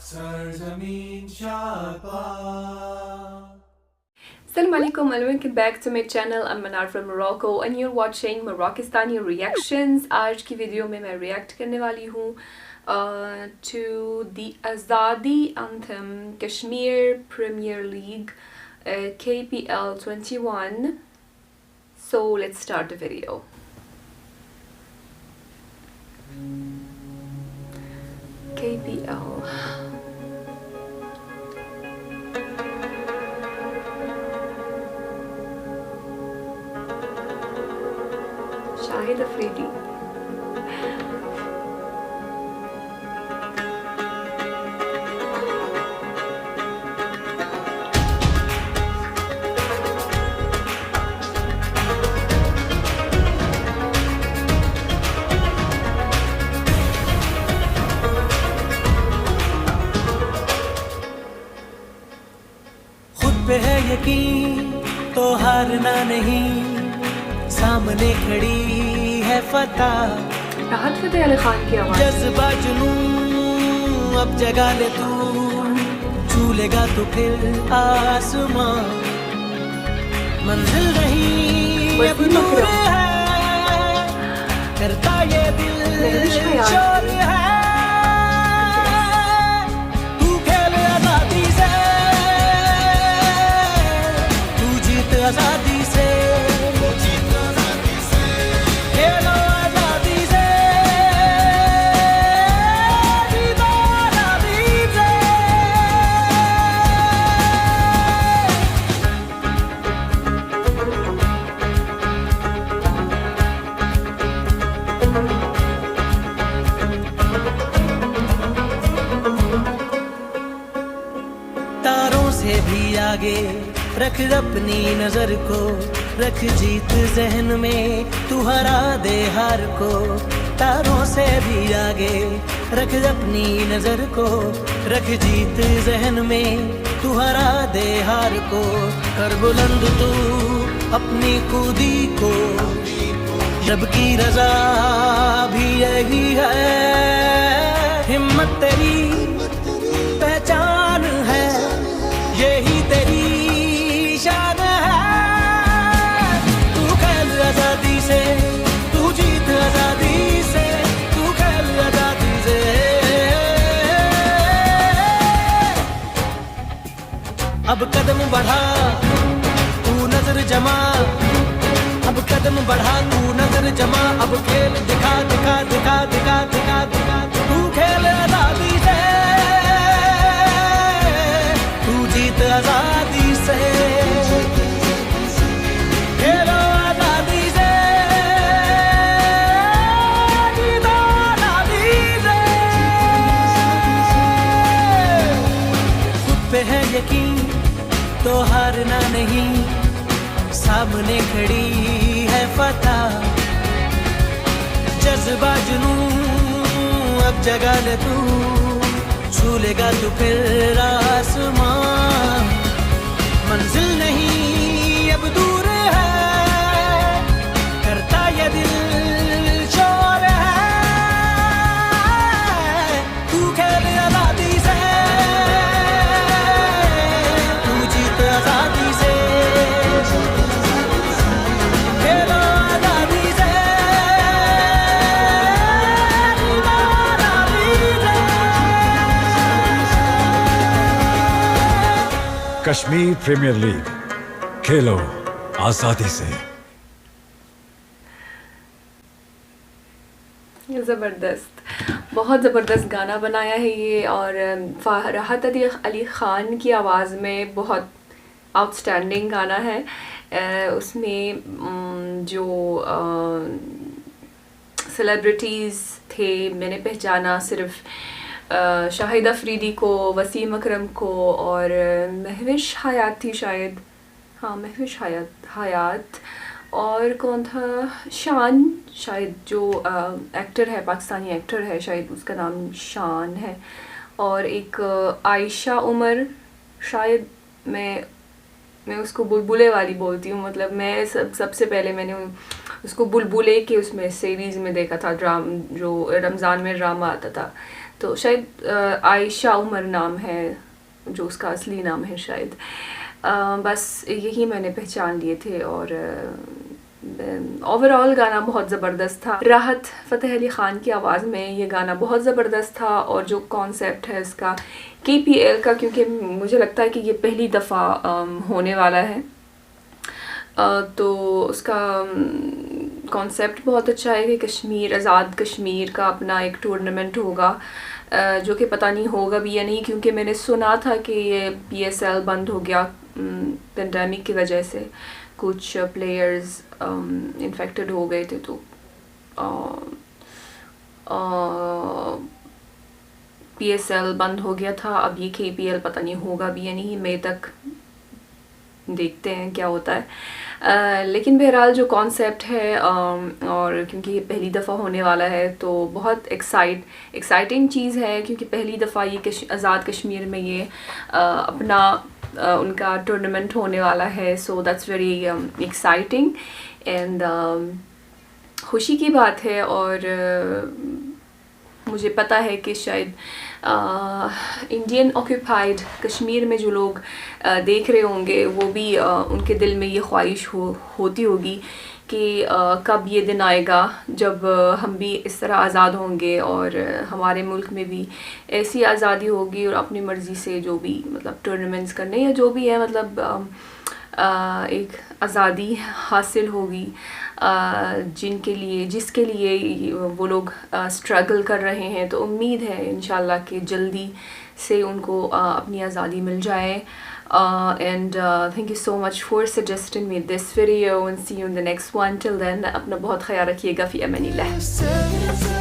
Sarzameen Shaba. Assalamu alaikum and welcome back to my channel. I'm Manar from Morocco and you're watching Moroccistani Reactions. आज की video में मैं react करने वाली हूँ to the Azadi anthem Kashmir Premier League KPL 21. So let's start the video. KPL. Shahid Afridi. खुद पे है यकीन तो हारना नहीं, सामने खड़ी है फतह। राहत फतेह अली खान की आवाज़। जज्बा जुनून अब जगा ले तू, छू लेगा तो फिर आसमां। मंजिल नहीं अब दूर है, करता ये दिल शोर है। तू खेल आजादी से, तू जीत आजादी से। तारों से भी आगे रख अपनी नजर को, रख जीत जहन में, तू हरा दे हार को। तारों से भी आगे रख अपनी नजर को, रख जीत जहन में, तू हरा दे हार को। कर बुलंद तू अपनी खुदी को, रब की रजा भी यही है। हिम्मत तेरी पहचान है, यही तेरी शान है। तू खेल आजादी से, तू जीत आजादी से, तू खेल आजादी से। अब कदम बढ़ा तू नजर जमा, अब कदम बढ़ा तू नजर जमा। अब खेल दिखा दिखा दिखा दिखा दिखा दिखा। तू खेल आजादी से, तू जीत आजादी से। खेलो आजादी से, जीत आजादी से। खुद पे है यकीन तो हारना नहीं, सामने खड़ी है फतह। जज्बा जुनून अब जगा ले तू, छू लेगा तू फिर आसमां। मंजिल नहीं अब दूर है, करता ये दिल शोर है। तू खेल आजादी से, तू जीत आजादी से। खेलो आजादी से, जीत आजादी से। कश्मीर प्रीमियर लीग, खेलो आजादी से। ज़बरदस्त, बहुत ज़बरदस्त गाना बनाया है ये। और राहत अली ख़ान की आवाज़ में बहुत आउटस्टैंडिंग गाना है। उसमें जो सेलिब्रिटीज़ थे मैंने पहचाना सिर्फ शाहिद अफरीदी को, वसीम अकरम को और महविश हयात थी शायद। हाँ, महविश हयात और कौन था, शान शायद, जो एक्टर है, पाकिस्तानी एक्टर है, शायद उसका नाम शान है। और एक आयशा उमर, शायद मैं उसको बुलबुले वाली बोलती हूँ। मतलब मैं सबसे पहले मैंने उसको बुलबुले के उसमें सीरीज़ में देखा था, जो रमज़ान में ड्रामा आता था, तो शायद आयशा उमर नाम है जो उसका असली नाम है शायद। बस यही मैंने पहचान लिए थे। और ओवरऑल गाना बहुत ज़बरदस्त था। राहत फ़तेह अली ख़ान की आवाज़ में ये गाना बहुत ज़बरदस्त था। और जो कॉन्सेप्ट है इसका KPL का, क्योंकि मुझे लगता है कि ये पहली दफ़ा होने वाला है, तो उसका कॉन्सेप्ट बहुत अच्छा है कि कश्मीर, आज़ाद कश्मीर का अपना एक टूर्नामेंट होगा, जो कि पता नहीं होगा भी या नहीं, क्योंकि मैंने सुना था कि ये PSL बंद हो गया पेंडेमिक की वजह से। कुछ प्लेयर्स इन्फेक्टेड हो गए थे, तो PSL बंद हो गया था। अब ये KPL पता नहीं होगा भी या नहीं, मई तक देखते हैं क्या होता है। लेकिन बहरहाल जो कॉन्सेप्ट है, और क्योंकि ये पहली दफ़ा होने वाला है तो बहुत एक्साइटिंग चीज़ है, क्योंकि पहली दफ़ा ये आज़ाद कश्मीर में ये अपना उनका टूर्नामेंट होने वाला है। So that's very exciting and खुशी की बात है। और मुझे पता है कि शायद इंडियन ऑक्यूपाइड कश्मीर में जो लोग देख रहे होंगे, वो भी उनके दिल में ये ख्वाहिश होती होगी कि कब ये दिन आएगा जब हम भी इस तरह आज़ाद होंगे और हमारे मुल्क में भी ऐसी आज़ादी होगी और अपनी मर्ज़ी से जो भी मतलब टूर्नामेंट्स करने या जो भी है, मतलब एक आज़ादी हासिल होगी जिसके लिए वो लोग स्ट्रगल कर रहे हैं। तो उम्मीद है इंशाल्लाह कि जल्दी से उनको अपनी आज़ादी मिल जाए। And thank you so much for suggesting me this video, and see you in the next one. Till then, अपना बहुत ख्याल रखिएगा। फ़ी अमानिल्लाह।